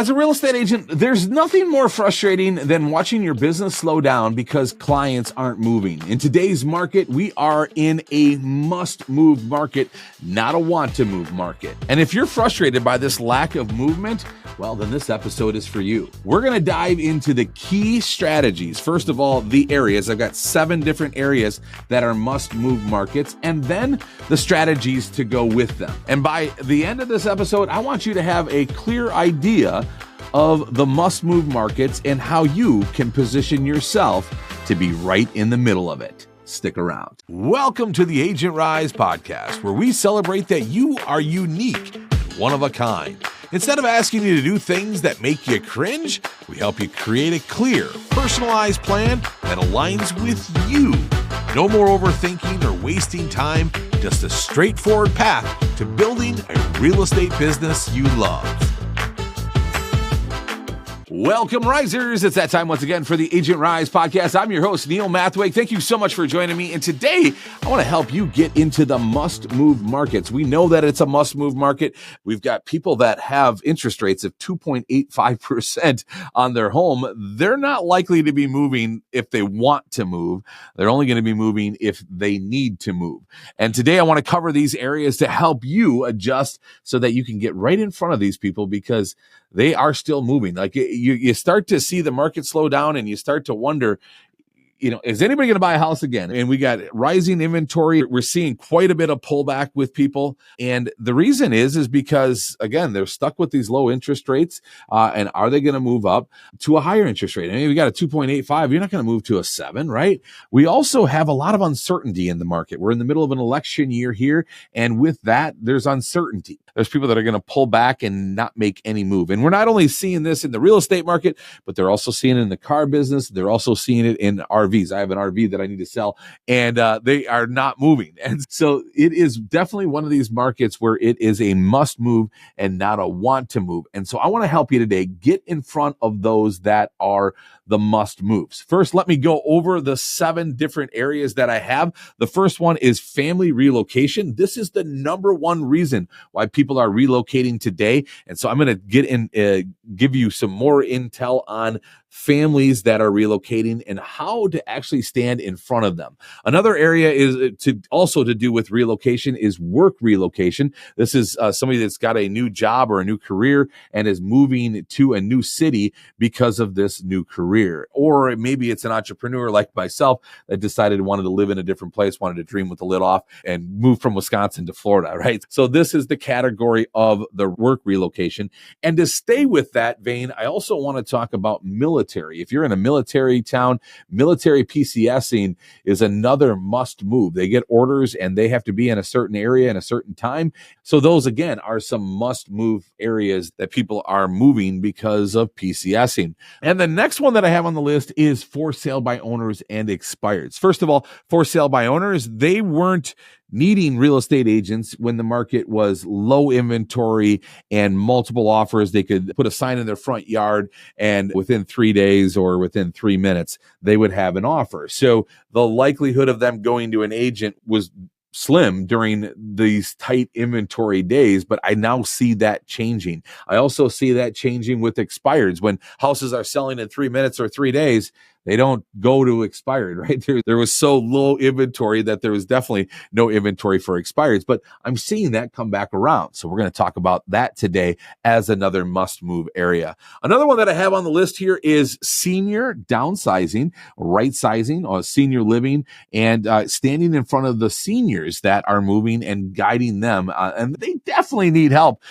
As a real estate agent, there's nothing more frustrating than watching your business slow down because clients aren't moving. In today's market, we are in a must-move market, not a want-to-move market. And if you're frustrated by this lack of movement, well, then this episode is for you. We're going to dive into the key strategies. First of all, the areas. I've got 7 different areas that are must-move markets, and then the strategies to go with them. And by the end of this episode, I want you to have a clear idea of the must-move markets and how you can position yourself to be right in the middle of it. Stick around. Welcome to the Agent Rise podcast, where we celebrate that you are unique and one of a kind. Instead of asking you to do things that make you cringe, we help you create a clear, personalized plan that aligns with you. No more overthinking or wasting time, just a straightforward path to building a real estate business you love. Welcome, Risers. It's that time once again for the Agent Rise podcast. I'm your host, Neil Mathweg. Thank you so much for joining me. And today, I want to help you get into the must-move markets. We know that it's a must-move market. We've got people that have interest rates of 2.85% on their home. They're not likely to be moving if they want to move. They're only going to be moving if they need to move. And today, I want to cover these areas to help you adjust so that you can get right in front of these people, because they are still moving. Like you start to see the market slow down and you start to wonder, is anybody going to buy a house again? And we got rising inventory. We're seeing quite a bit of pullback with people. And the reason is because, again, they're stuck with these low interest rates. And are they going to move up to a higher interest rate? I mean, we got a 2.85. You're not going to move to a 7, right? We also have a lot of uncertainty in the market. We're in the middle of an election year here. And with that, there's uncertainty. There's people that are going to pull back and not make any move. And we're not only seeing this in the real estate market, but they're also seeing it in the car business. They're also seeing it in RVs. I have an RV that I need to sell, and they are not moving. And so it is definitely one of these markets where it is a must move and not a want to move. And so I want to help you today get in front of those that are the must moves. First, let me go over the 7 different areas that I have. The first one is family relocation. This is the number one reason why people are relocating today. And so I'm going to get in, give you some more intel on families that are relocating and how to actually stand in front of them. Another area is to do with relocation is work relocation. This is somebody that's got a new job or a new career and is moving to a new city because of this new career. Or maybe it's an entrepreneur like myself that decided wanted to live in a different place, wanted to dream with the lid off and move from Wisconsin to Florida, right? So this is the category of the work relocation. And to stay with that vein, I also want to talk about military. If you're in a military town, military PCSing is another must move. They get orders and they have to be in a certain area in a certain time. So those, again, are some must move areas that people are moving because of PCSing. And the next one that I have on the list is for sale by owners and expireds. First of all, for sale by owners, they weren't needing real estate agents when the market was low inventory and multiple offers. They could put a sign in their front yard and within 3 days or within 3 minutes, they would have an offer. So the likelihood of them going to an agent was slim during these tight inventory days, but I now see that changing. I also see that changing with expireds. When houses are selling in 3 minutes or 3 days, they don't go to expired, right? There was so low inventory that there was definitely no inventory for expireds, but I'm seeing that come back around. So we're going to talk about that today as another must-move area. Another one that I have on the list here is senior downsizing, right sizing, or senior living, and standing in front of the seniors that are moving and guiding them. And they definitely need help.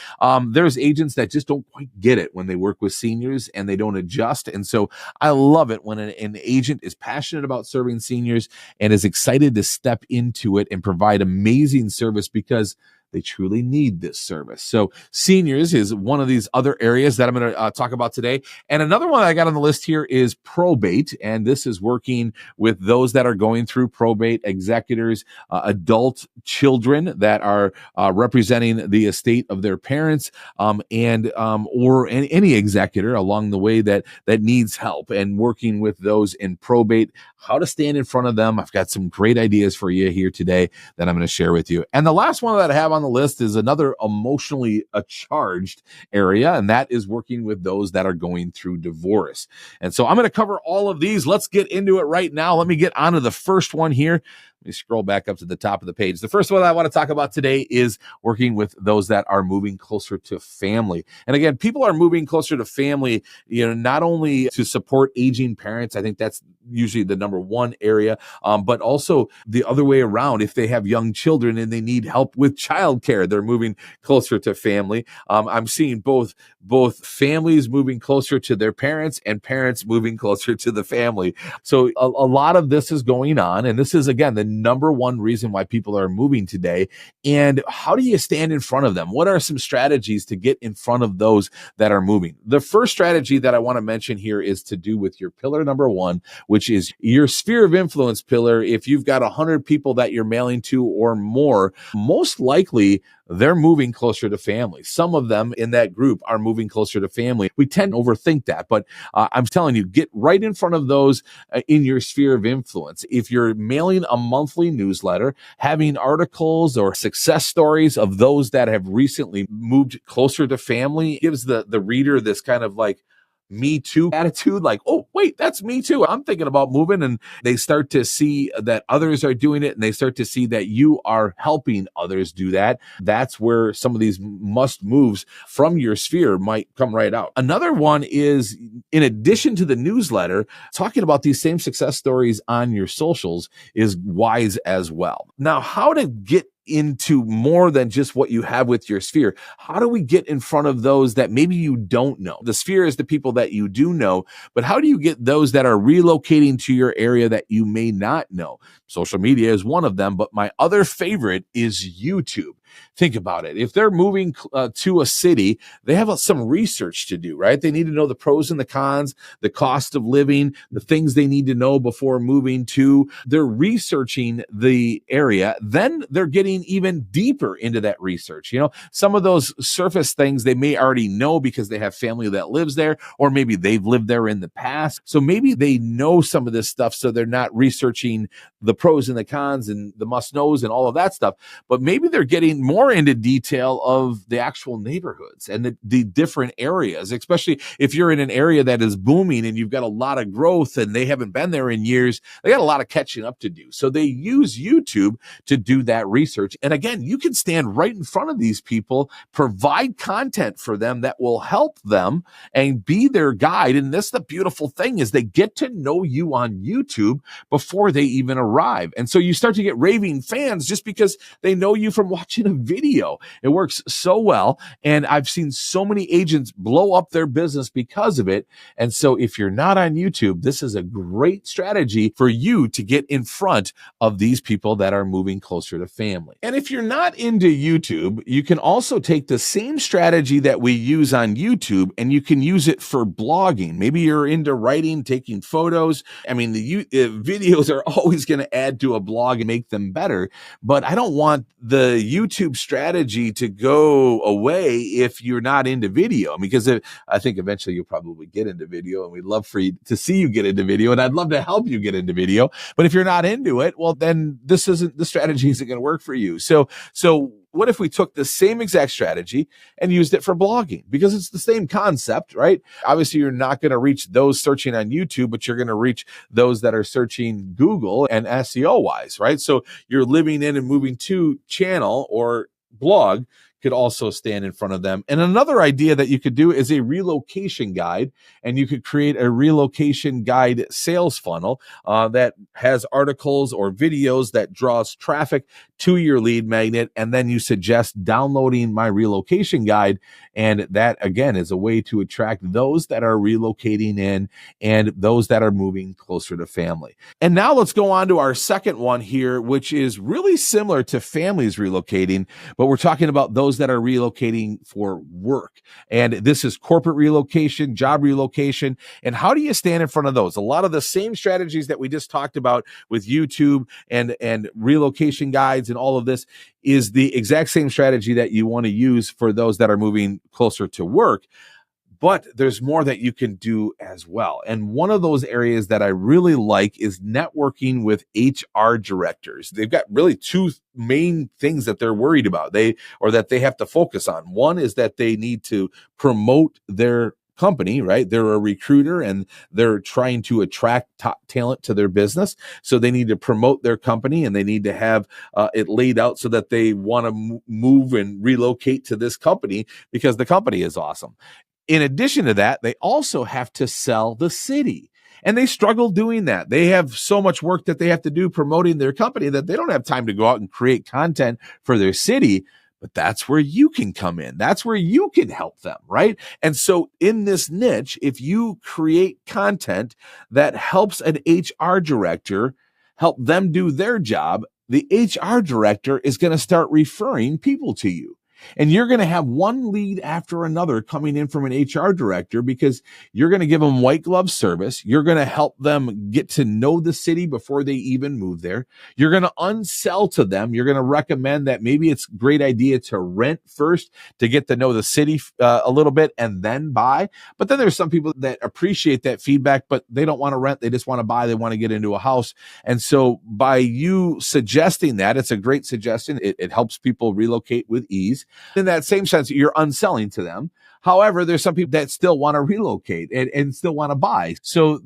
There's agents that just don't quite get it when they work with seniors and they don't adjust. And so I love it when an agent is passionate about serving seniors and is excited to step into it and provide amazing service because they truly need this service. So seniors is one of these other areas that I'm going to talk about today. And another one I got on the list here is probate. And this is working with those that are going through probate, executors, adult children that are representing the estate of their parents, or any executor along the way that needs help, and working with those in probate, how to stand in front of them. I've got some great ideas for you here today that I'm going to share with you. And the last one that I have on on the list is another emotionally charged area, and that is working with those that are going through divorce. And so I'm going to cover all of these. Let's get into it right now. Let me get onto the first one here. Let me scroll back up to the top of the page. The first one I want to talk about today is working with those that are moving closer to family. And again, people are moving closer to family, not only to support aging parents. I think that's usually the number one area, but also the other way around. If they have young children and they need help with childcare, they're moving closer to family. I'm seeing both families moving closer to their parents and parents moving closer to the family. So a lot of this is going on. And this is, again, the number one reason why people are moving today. And how do you stand in front of them? What are some strategies to get in front of those that are moving? The first strategy that I want to mention here is to do with your pillar number one, which is your sphere of influence pillar. If you've got 100 people that you're mailing to or more, most likely they're moving closer to family. Some of them in that group are moving closer to family. We tend to overthink that, but I'm telling you, get right in front of those in your sphere of influence. If you're mailing a monthly newsletter, having articles or success stories of those that have recently moved closer to family gives the reader this kind of like me too attitude, like, oh, wait, that's me too. I'm thinking about moving. And they start to see that others are doing it, and they start to see that you are helping others do that. That's where some of these must moves from your sphere might come right out. Another one is, in addition to the newsletter, talking about these same success stories on your socials is wise as well. Now, how to get into more than just what you have with your sphere? How do we get in front of those that maybe you don't know? The sphere is the people that you do know, but how do you get those that are relocating to your area that you may not know? Social media is one of them, but my other favorite is YouTube. Think about it. If they're moving to a city, they have some research to do, right? They need to know the pros and the cons, the cost of living, the things they need to know before moving to. They're researching the area. Then they're getting even deeper into that research. Some of those surface things they may already know because they have family that lives there, or maybe they've lived there in the past. So maybe they know some of this stuff, so they're not researching the pros and the cons and the must knows and all of that stuff. But maybe they're getting more into detail of the actual neighborhoods and the different areas, especially if you're in an area that is booming and you've got a lot of growth and they haven't been there in years. They got a lot of catching up to do. So they use YouTube to do that research. And again, you can stand right in front of these people, provide content for them that will help them and be their guide. And this, the beautiful thing is, they get to know you on YouTube before they even arrive. And so you start to get raving fans just because they know you from watching a video. It works so well. And I've seen so many agents blow up their business because of it. And so if you're not on YouTube, this is a great strategy for you to get in front of these people that are moving closer to family. And if you're not into YouTube, you can also take the same strategy that we use on YouTube and you can use it for blogging. Maybe you're into writing, taking photos. I mean, the videos are always going to add to a blog and make them better, but I don't want the YouTube strategy to go away if you're not into video, because I think eventually you'll probably get into video, and we'd love for you to see you get into video, and I'd love to help you get into video. But if you're not into it, well, then the strategy isn't going to work for you. So what if we took the same exact strategy and used it for blogging? Because it's the same concept, right? Obviously, you're not going to reach those searching on YouTube, but you're going to reach those that are searching Google and SEO wise, right? So you're living in and moving to channel or blog could also stand in front of them. And another idea that you could do is a relocation guide, and you could create a relocation guide sales funnel that has articles or videos that draws traffic to your lead magnet, and then you suggest downloading my relocation guide. And that, again, is a way to attract those that are relocating in and those that are moving closer to family. And now let's go on to our second one here, which is really similar to families relocating, but we're talking about those that are relocating for work. And this is corporate relocation, job relocation. And how do you stand in front of those? A lot of the same strategies that we just talked about with YouTube and relocation guides and all of this is the exact same strategy that you want to use for those that are moving closer to work. but there's more that you can do as well. And one of those areas that I really like is networking with HR directors. They've got really two main things that they're worried about, that they have to focus on. One is that they need to promote their company, right? They're a recruiter and they're trying to attract top talent to their business. So they need to promote their company, and they need to have it laid out so that they want to move and relocate to this company because the company is awesome. In addition to that, they also have to sell the city. And they struggle doing that. They have so much work that they have to do promoting their company that they don't have time to go out and create content for their city. But that's where you can come in. That's where you can help them, right? And so in this niche, if you create content that helps an HR director help them do their job, the HR director is going to start referring people to you. And you're going to have one lead after another coming in from an HR director because you're going to give them white glove service. You're going to help them get to know the city before they even move there. You're going to unsell to them. You're going to recommend that maybe it's a great idea to rent first to get to know the city a little bit and then buy. But then there's some people that appreciate that feedback, but they don't want to rent. They just want to buy. They want to get into a house. And so by you suggesting that, it's a great suggestion. It helps people relocate with ease. In that same sense, you're unselling to them. However, there's some people that still want to relocate and still want to buy. So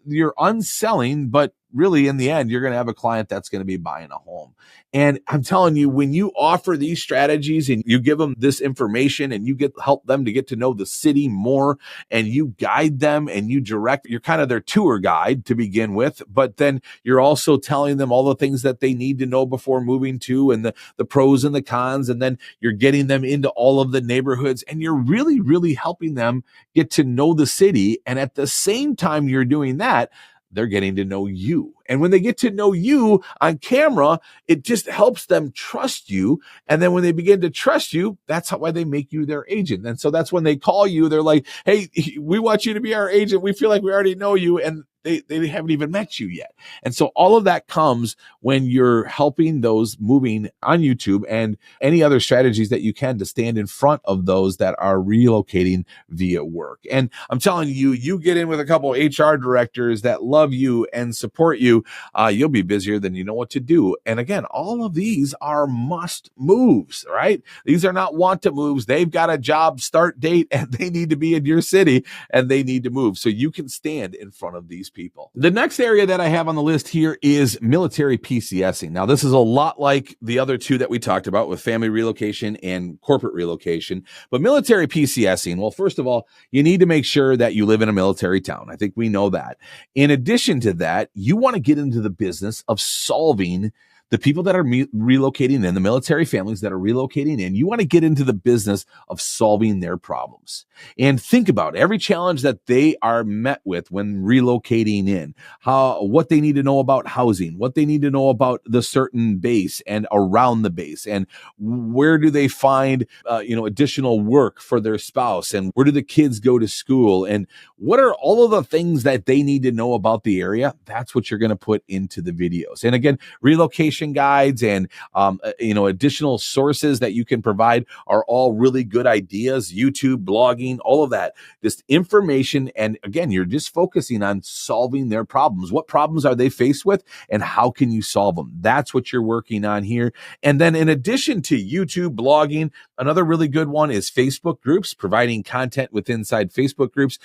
you're unselling, but really in the end, you're going to have a client that's going to be buying a home. And I'm telling you, when you offer these strategies and you give them this information and you help them to get to know the city more and you guide them and you direct, you're kind of their tour guide to begin with, but then you're also telling them all the things that they need to know before moving to and the pros and the cons. And then you're getting them into all of the neighborhoods and you're really, really helping them get to know the city. And at the same time you're doing that, they're getting to know you. And when they get to know you on camera, it just helps them trust you. And then when they begin to trust you, that's why they make you their agent. And so that's when they call you, they're like, hey, we want you to be our agent. We feel like we already know you. And they haven't even met you yet. And so all of that comes when you're helping those moving on YouTube and any other strategies that you can to stand in front of those that are relocating via work. And I'm telling you, you get in with a couple of HR directors that love you and support you, you'll be busier than you know what to do. And again, all of these are must moves, right? These are not want to moves. They've got a job start date and they need to be in your city and they need to move. So you can stand in front of these people. The next area that I have on the list here is military PCSing. Now, this is a lot like the other two that we talked about with family relocation and corporate relocation, but military PCSing, well, first of all, you need to make sure that you live in a military town. I think we know that. In addition to that, you want to get into the business of solving the people that are relocating in, the military families that are relocating in, you want to get into the business of solving their problems. And think about every challenge that they are met with when relocating in, what they need to know about housing, what they need to know about the certain base and around the base, and where do they find additional work for their spouse, and where do the kids go to school, and what are all of the things that they need to know about the area. That's what you're going to put into the videos. And again, relocation guides and additional sources that you can provide are all really good ideas. YouTube, blogging, all of that, just information. And again, you're just focusing on solving their problems. What problems are they faced with and how can you solve them? That's what you're working on here. And then in addition to YouTube, blogging, another really good one is Facebook groups, providing content with inside Facebook groups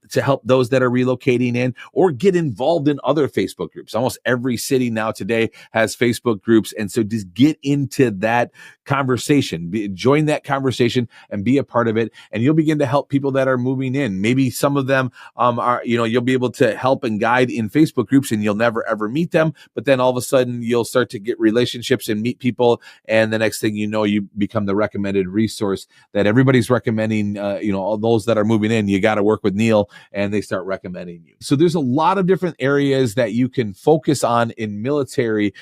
to help those that are relocating in or get involved in other Facebook groups. Almost every city now today has Facebook groups. And so just get into that conversation, join that conversation and be a part of it. And you'll begin to help people that are moving in. Maybe some of them you'll be able to help and guide in Facebook groups and you'll never ever meet them. But then all of a sudden you'll start to get relationships and meet people. And the next thing you know, you become the recommended resource that everybody's recommending, all those that are moving in, you got to work with Neil and they start recommending you. So there's a lot of different areas that you can focus on in military,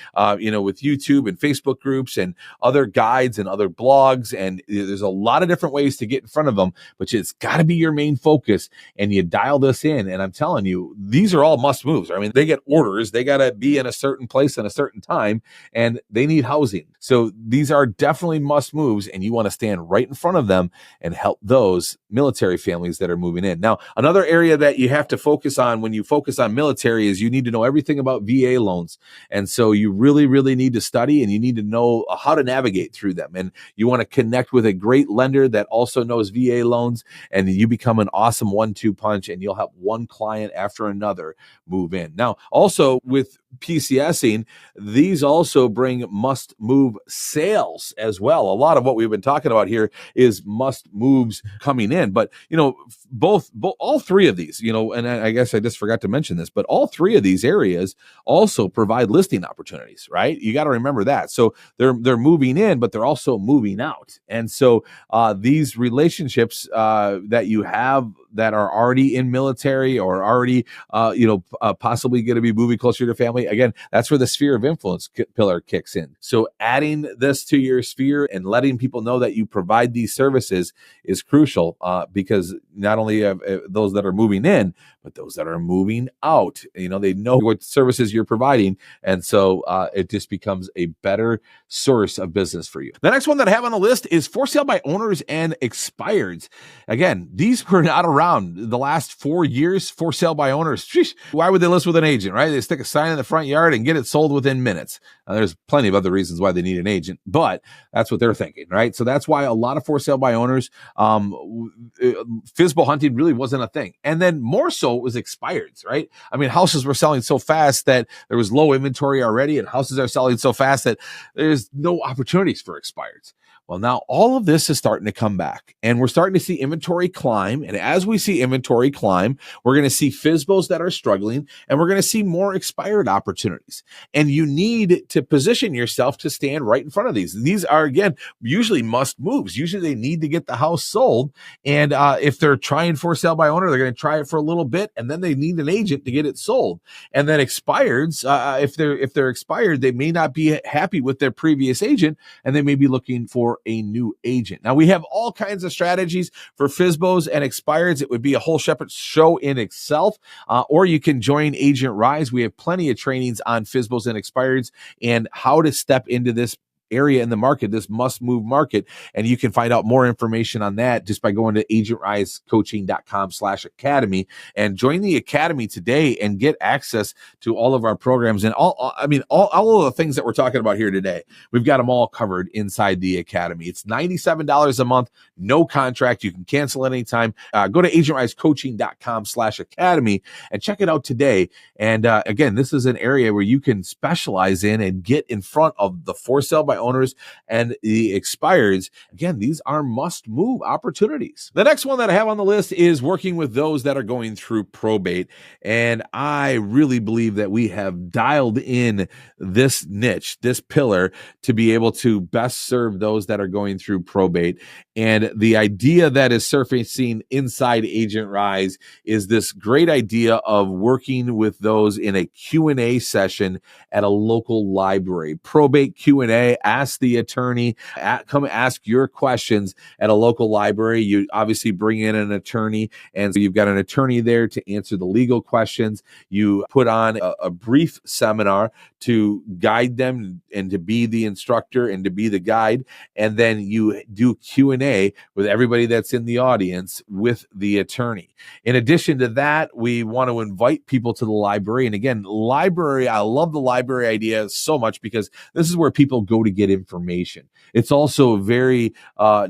with YouTube and Facebook groups and other guides guides and other blogs, and there's a lot of different ways to get in front of them, but it's got to be your main focus, and you dial this in. And I'm telling you, these are all must moves. I mean, they get orders, they got to be in a certain place in a certain time, and they need housing. So these are definitely must moves, and you want to stand right in front of them and help those military families that are moving in. Now, another area that you have to focus on when you focus on military is you need to know everything about VA loans. And so you really, really need to study, and you need to know how to navigate through them. And you want to connect with a great lender that also knows VA loans, and you become an awesome 1-2 punch, and you'll help one client after another move in. Now, also with PCSing, these also bring must move sales as well. A lot of what we've been talking about here is must moves coming in, but all three of these, and I guess I just forgot to mention this, but all three of these areas also provide listing opportunities, right? You got to remember that. So they're moving in, but they're also moving out. And so these relationships that you have that are already in military or already, possibly going to be moving closer to family. Again, that's where the sphere of influence pillar kicks in. So adding this to your sphere and letting people know that you provide these services is crucial because not only those that are moving in, but those that are moving out, they know what services you're providing. And so it just becomes a better source of business for you. The next one that I have on the list is for sale by owners and expireds. Again, these were not around the last 4 years. For sale by owners. Sheesh, why would they list with an agent, right? They stick a sign in the front yard and get it sold within minutes. There's plenty of other reasons why they need an agent, but that's what they're thinking, right? So that's why a lot of for sale by owners, FSBO hunting really wasn't a thing. And then more so it was expireds, right? I mean, houses were selling so fast that there was low inventory already, and houses are selling so fast that there's no opportunities for expireds. Well, now all of this is starting to come back, and we're starting to see inventory climb. And as we see inventory climb, we're going to see FSBOs that are struggling, and we're going to see more expired opportunities. And you need to position yourself to stand right in front of these. These are, again, usually must moves. Usually they need to get the house sold. And if they're trying for sale by owner, they're going to try it for a little bit, and then they need an agent to get it sold. And then expireds, if they're expired, they may not be happy with their previous agent, and they may be looking for a new agent. Now, we have all kinds of strategies for FSBOs and expireds. It would be a whole separate show in itself, or you can join Agent Rise. We have plenty of trainings on FSBOs and expireds and how to step into this area in the market, this must move market. And you can find out more information on that just by going to agentrisecoaching.com/academy and join the academy today and get access to all of our programs and all of the things that we're talking about here today. We've got them all covered inside the academy. It's $97 a month, no contract. You can cancel at any time. Go to agentrisecoaching.com/academy and check it out today. And again, this is an area where you can specialize in and get in front of the for sale by owners and the expireds. Again, these are must move opportunities. The next one that I have on the list is working with those that are going through probate. And I really believe that we have dialed in this niche, this pillar, to be able to best serve those that are going through probate. And the idea that is surfacing inside Agent Rise is this great idea of working with those in a Q&A session at a local library. Probate Q&A, ask the attorney, come ask your questions at a local library. You obviously bring in an attorney, and so you've got an attorney there to answer the legal questions. You put on a brief seminar to guide them and to be the instructor and to be the guide. And then you do Q&A with everybody that's in the audience with the attorney. In addition to that, we want to invite people to the library. And again, library, I love the library idea so much because this is where people go to get information. It's also very I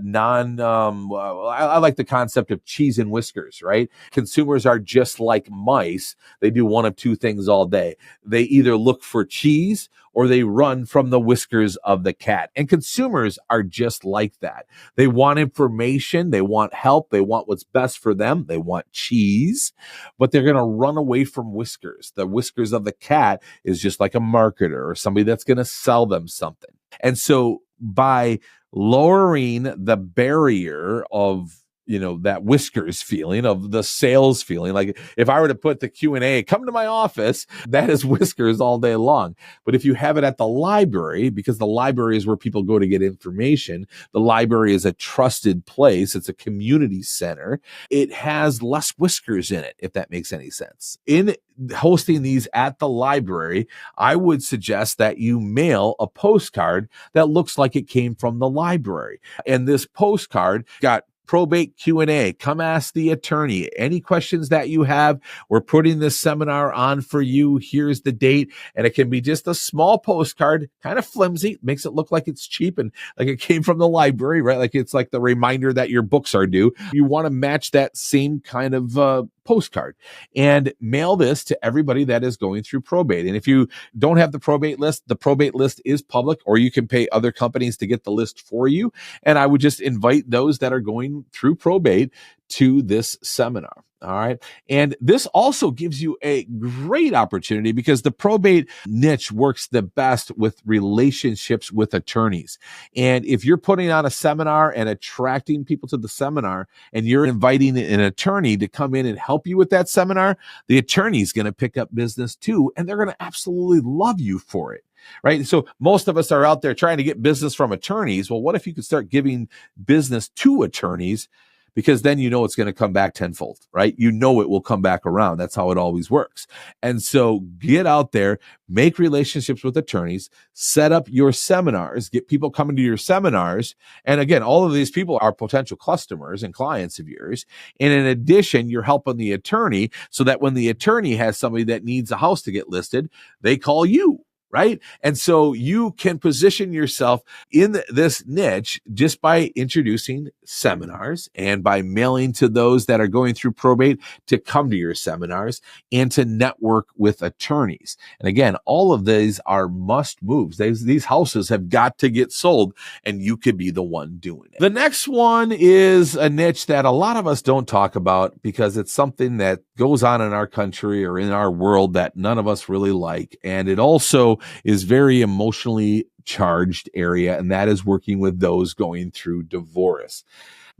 like the concept of cheese and whiskers, right? Consumers are just like mice. They do one of two things all day. They either look for cheese or they run from the whiskers of the cat. And consumers are just like that. They want information. They want help. They want what's best for them. They want cheese, but they're going to run away from whiskers. The whiskers of the cat is just like a marketer or somebody that's going to sell them something. And so by lowering the barrier of that whiskers feeling of the sales feeling. Like if I were to put the Q&A, come to my office, that is whiskers all day long. But if you have it at the library, because the library is where people go to get information, the library is a trusted place. It's a community center. It has less whiskers in it, if that makes any sense. In hosting these at the library, I would suggest that you mail a postcard that looks like it came from the library. And this postcard got probate Q&A. Come ask the attorney. Any questions that you have, we're putting this seminar on for you. Here's the date. And it can be just a small postcard, kind of flimsy, makes it look like it's cheap and like it came from the library, right? Like it's like the reminder that your books are due. You want to match that same kind of postcard and mail this to everybody that is going through probate. And if you don't have the probate list is public, or you can pay other companies to get the list for you. And I would just invite those that are going through probate to this seminar. All right. And this also gives you a great opportunity because the probate niche works the best with relationships with attorneys. And if you're putting on a seminar and attracting people to the seminar and you're inviting an attorney to come in and help you with that seminar, the attorney is going to pick up business too. And they're going to absolutely love you for it. Right. So most of us are out there trying to get business from attorneys. Well, what if you could start giving business to attorneys? Because then it's going to come back tenfold, right? It will come back around. That's how it always works. And so get out there, make relationships with attorneys, set up your seminars, get people coming to your seminars. And again, all of these people are potential customers and clients of yours. And in addition, you're helping the attorney so that when the attorney has somebody that needs a house to get listed, they call you. Right. And so you can position yourself in this niche just by introducing seminars and by mailing to those that are going through probate to come to your seminars and to network with attorneys. And again, all of these are must moves. These houses have got to get sold and you could be the one doing it. The next one is a niche that a lot of us don't talk about because it's something that goes on in our country or in our world that none of us really like. And it also is very emotionally charged area, and that is working with those going through divorce.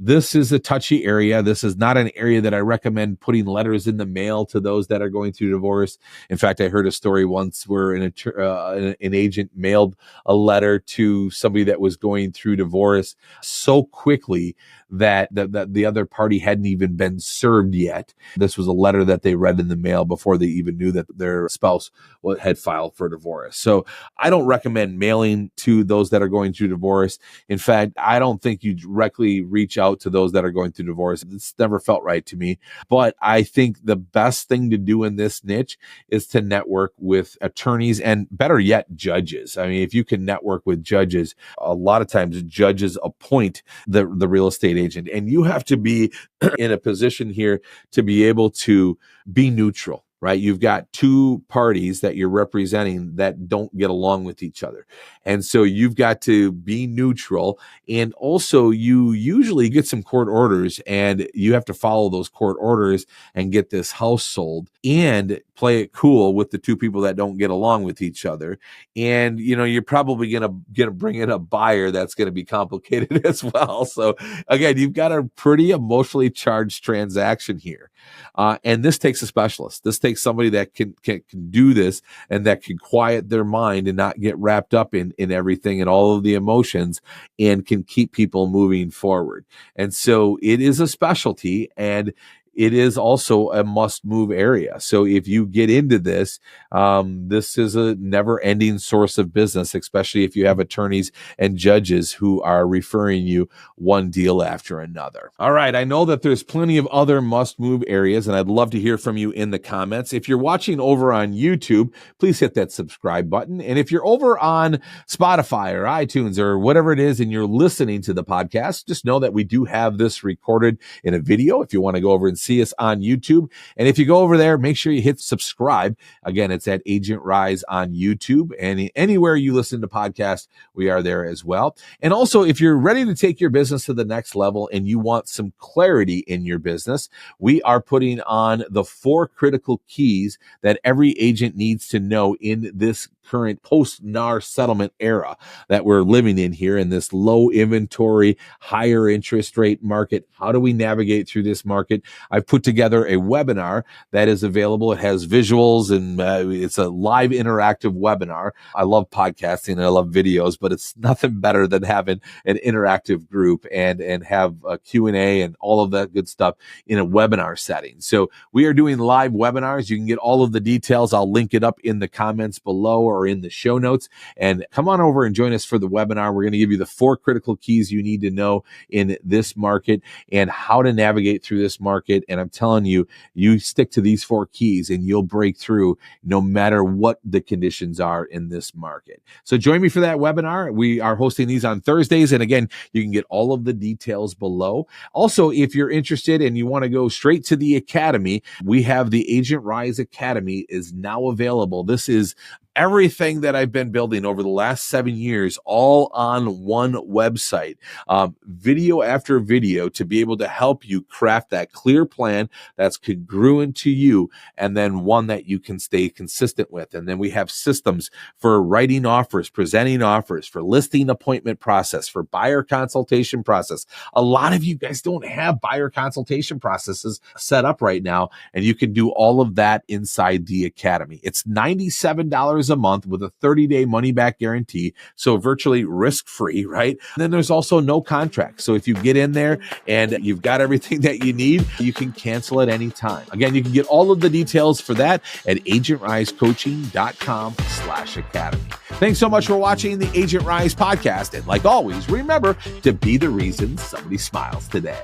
This is a touchy area. This is not an area that I recommend putting letters in the mail to those that are going through divorce. In fact, I heard a story once where an agent mailed a letter to somebody that was going through divorce so quickly that the other party hadn't even been served yet. This was a letter that they read in the mail before they even knew that their spouse had filed for divorce. So I don't recommend mailing to those that are going through divorce. In fact, I don't think you directly reach out to those that are going through divorce. It's never felt right to me. But I think the best thing to do in this niche is to network with attorneys and better yet, judges. I mean, if you can network with judges, a lot of times judges appoint the real estate agent, and you have to be in a position here to be able to be neutral. Right? You've got two parties that you're representing that don't get along with each other. And so you've got to be neutral. And also you usually get some court orders and you have to follow those court orders and get this house sold and play it cool with the two people that don't get along with each other. And, you're probably going to bring in a buyer that's going to be complicated as well. So again, you've got a pretty emotionally charged transaction here. And this takes a specialist. This takes somebody that can do this and that can quiet their mind and not get wrapped up in everything and all of the emotions and can keep people moving forward. And so it is a specialty, and it is also a must-move area. So if you get into this, this is a never-ending source of business, especially if you have attorneys and judges who are referring you one deal after another. All right, I know that there's plenty of other must-move areas, and I'd love to hear from you in the comments. If you're watching over on YouTube, please hit that subscribe button. And if you're over on Spotify or iTunes or whatever it is and you're listening to the podcast, just know that we do have this recorded in a video if you want to go over and see see us on YouTube. And if you go over there, make sure you hit subscribe. Again, it's at Agent Rise on YouTube, and anywhere you listen to podcasts, we are there as well. And also, if you're ready to take your business to the next level and you want some clarity in your business, we are putting on the 4 critical keys that every agent needs to know in this current post-NAR settlement era that we're living in here in this low inventory, higher interest rate market. How do we navigate through this market? I've put together a webinar that is available. It has visuals and it's a live interactive webinar. I love podcasting and I love videos, but it's nothing better than having an interactive group and have a Q&A and all of that good stuff in a webinar setting. So we are doing live webinars. You can get all of the details. I'll link it up in the comments below or in the show notes. And come on over and join us for the webinar. We're going to give you the 4 critical keys you need to know in this market and how to navigate through this market. And I'm telling you, you stick to these 4 keys and you'll break through no matter what the conditions are in this market. So join me for that webinar. We are hosting these on Thursdays. And again, you can get all of the details below. Also, if you're interested and you want to go straight to the academy, we have the Agent Rise Academy is now available. This is everything that I've been building over the last 7 years, all on one website, video after video, to be able to help you craft that clear plan that's congruent to you, and then one that you can stay consistent with. And then we have systems for writing offers, presenting offers, for listing appointment process, for buyer consultation process. A lot of you guys don't have buyer consultation processes set up right now, and you can do all of that inside the academy. It's $97 a month with a 30-day money-back guarantee, so virtually risk-free, right? And then there's also no contract. So if you get in there and you've got everything that you need, you can cancel at any time. Again, you can get all of the details for that at agentrisecoaching.com/academy. Thanks so much for watching the Agent Rise podcast. And like always, remember to be the reason somebody smiles today.